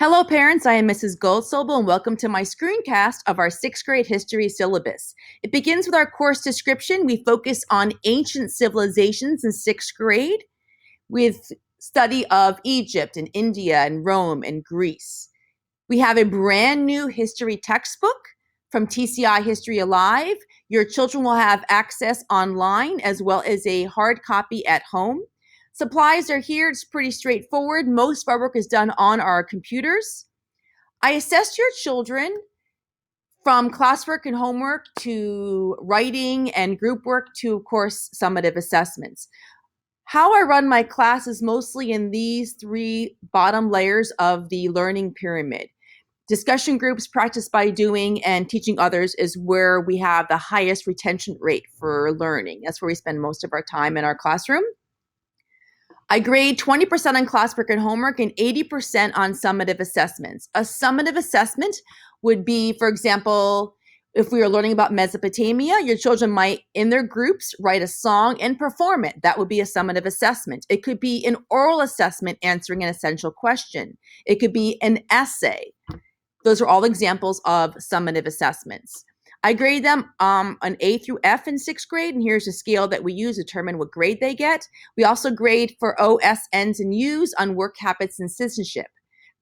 Hello, parents. I am Mrs. Goldsobel, and welcome to my screencast of our sixth grade history syllabus. It begins with our course description. We focus on ancient civilizations in sixth grade with study of Egypt and India and Rome and Greece. We have a brand new history textbook from TCI History Alive. Your children will have access online as well as a hard copy at home. Supplies are here. It's pretty straightforward. Most of our work is done on our computers. I assess your children from classwork and homework to writing and group work to, of course, summative assessments. How I run my class is mostly in these three bottom layers of the learning pyramid. Discussion groups, practice by doing, and teaching others is where we have the highest retention rate for learning. That's where we spend most of our time in our classroom. I grade 20% on classwork and homework and 80% on summative assessments. A summative assessment would be, for example, if we were learning about Mesopotamia, your children might, in their groups, write a song and perform it. That would be a summative assessment. It could be an oral assessment answering an essential question. It could be an essay. Those are all examples of summative assessments. I grade them an A through F in sixth grade, and here's a scale that we use to determine what grade they get. We also grade for O, S, Ns, and Us on work habits and citizenship.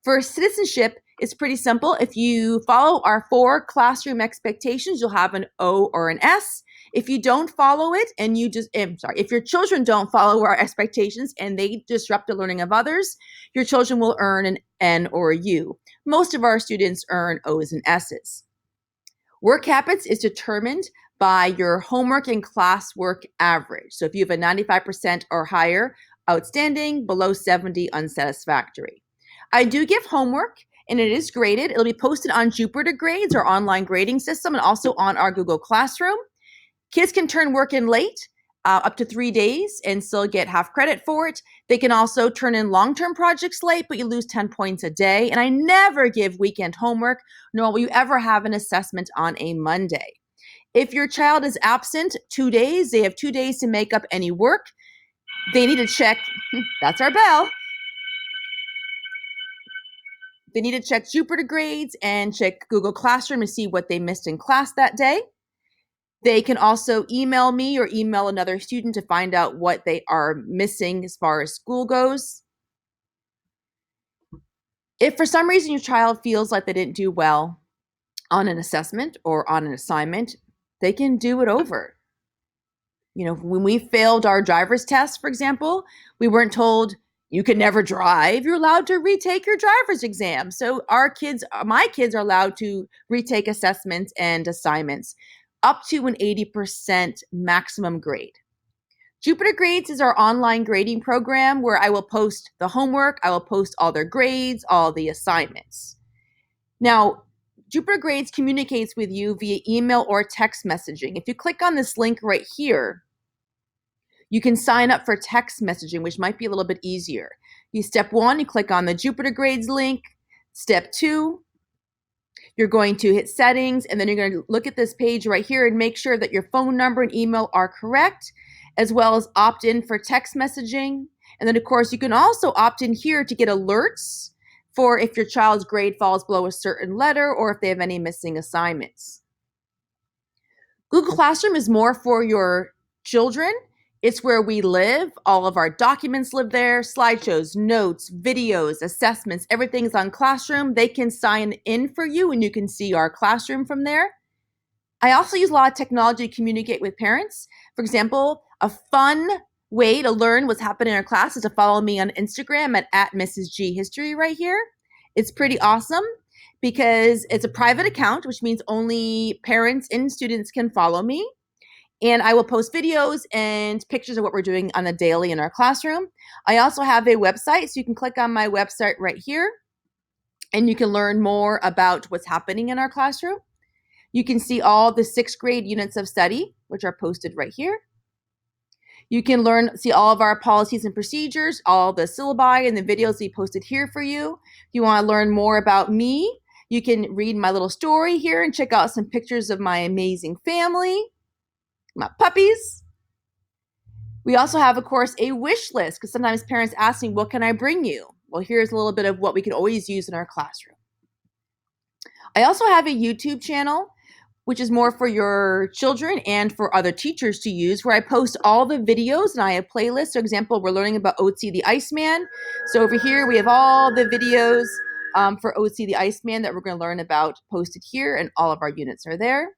For citizenship, it's pretty simple. If you follow our 4 classroom expectations, you'll have an O or an S. If you don't follow it and if your children don't follow our expectations and they disrupt the learning of others, your children will earn an N or a U. Most of our students earn O's and S's. Work habits is determined by your homework and classwork average. So if you have a 95% or higher, outstanding, below 70, unsatisfactory. I do give homework, and it is graded. It'll be posted on Jupiter Grades, our online grading system, and also on our Google Classroom. Kids can turn work in late, up to 3 days, and still get half credit for it. They can also turn in long-term projects late, but you lose 10 points a day. And I never give weekend homework, nor will you ever have an assessment on a Monday. If your child is absent 2 days, they have 2 days to make up any work. They need to check, that's our bell. They need to check Jupiter Grades and check Google Classroom to see what they missed in class that day. They can also email me or email another student to find out what they are missing as far as school goes. If for some reason your child feels like they didn't do well on an assessment or on an assignment, they can do it over. You know, when we failed our driver's test, for example, we weren't told you can never drive. You're allowed to retake your driver's exam. So my kids are allowed to retake assessments and assignments up to an 80% maximum grade. Jupiter Grades is our online grading program where I will post the homework, I will post all their grades, all the assignments. Now, Jupiter Grades communicates with you via email or text messaging. If you click on this link right here, you can sign up for text messaging, which might be a little bit easier. Step 1, you click on the Jupiter Grades link. Step 2, you're going to hit settings, and then you're going to look at this page right here and make sure that your phone number and email are correct, as well as opt in for text messaging. And then, of course, you can also opt in here to get alerts for if your child's grade falls below a certain letter or if they have any missing assignments. Google Classroom is more for your children. It's where we live. All of our documents live there, slideshows, notes, videos, assessments, everything's on Classroom. They can sign in for you and you can see our classroom from there. I also use a lot of technology to communicate with parents. For example, a fun way to learn what's happening in our class is to follow me on Instagram at Mrs. G History right here. It's pretty awesome because it's a private account, which means only parents and students can follow me. And I will post videos and pictures of what we're doing on the daily in our classroom. I also have a website, so you can click on my website right here, and you can learn more about what's happening in our classroom. You can see all the sixth grade units of study, which are posted right here. You can see all of our policies and procedures, all the syllabi and the videos we posted here for you. If you want to learn more about me, you can read my little story here and check out some pictures of my amazing family. My puppies. We also have, of course, a wish list because sometimes parents ask me, what can I bring you? Well, here's a little bit of what we could always use in our classroom. I also have a YouTube channel, which is more for your children and for other teachers to use, where I post all the videos and I have playlists. For example, we're learning about Otzi the Iceman. So over here, we have all the videos for Otzi the Iceman that we're going to learn about posted here, and all of our units are there.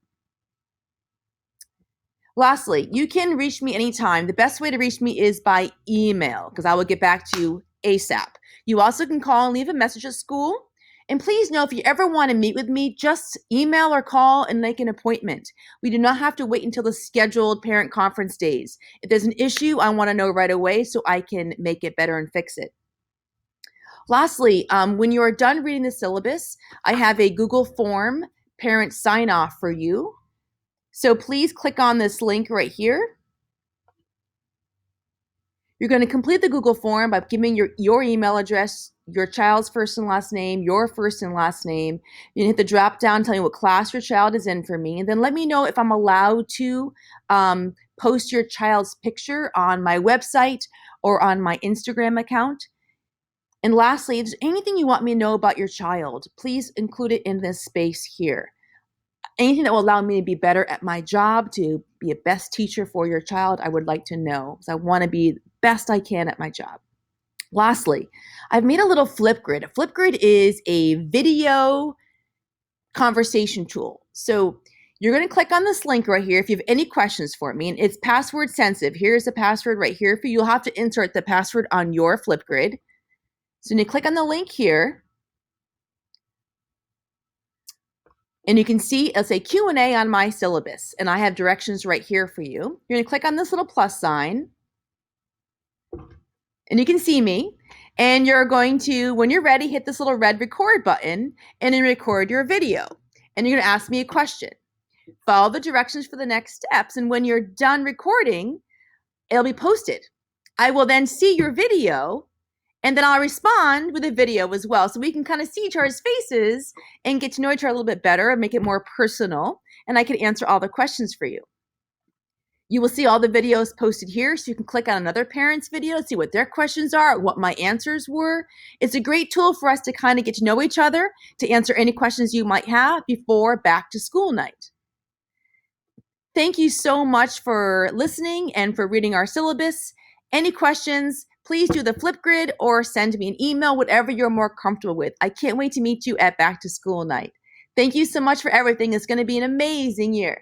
Lastly, you can reach me anytime. The best way to reach me is by email, because I will get back to you ASAP. You also can call and leave a message at school. And please know, if you ever want to meet with me, just email or call and make an appointment. We do not have to wait until the scheduled parent conference days. If there's an issue, I want to know right away so I can make it better and fix it. Lastly, when you are done reading the syllabus, I have a Google form parent sign off for you. So please click on this link right here. You're going to complete the Google form by giving your email address, your child's first and last name, your first and last name. You hit the drop down telling you what class your child is in for me. And then let me know if I'm allowed to post your child's picture on my website or on my Instagram account. And lastly, if there's anything you want me to know about your child, please include it in this space here. Anything that will allow me to be better at my job, to be a best teacher for your child, I would like to know, because I want to be the best I can at my job. Lastly, I've made a little Flipgrid. A Flipgrid is a video conversation tool. So you're going to click on this link right here if you have any questions for me, and it's password sensitive. Here's the password right here for you. You'll have to insert the password on your Flipgrid. So you click on the link here. And you can see it'll say Q&A on my syllabus, and I have directions right here for you. You're going to click on this little plus sign, and you can see me. And you're going to, when you're ready, hit this little red record button and then record your video. And you're going to ask me a question. Follow the directions for the next steps, and when you're done recording, it'll be posted. I will then see your video, and then I'll respond with a video as well, so we can kind of see each other's faces and get to know each other a little bit better and make it more personal, and I can answer all the questions for you. You will see all the videos posted here, so you can click on another parent's video, see what their questions are, what my answers were. It's a great tool for us to kind of get to know each other, to answer any questions you might have before back to school night. Thank you so much for listening and for reading our syllabus. Any questions, please do the Flipgrid or send me an email, whatever you're more comfortable with. I can't wait to meet you at back to school night. Thank you so much for everything. It's going to be an amazing year.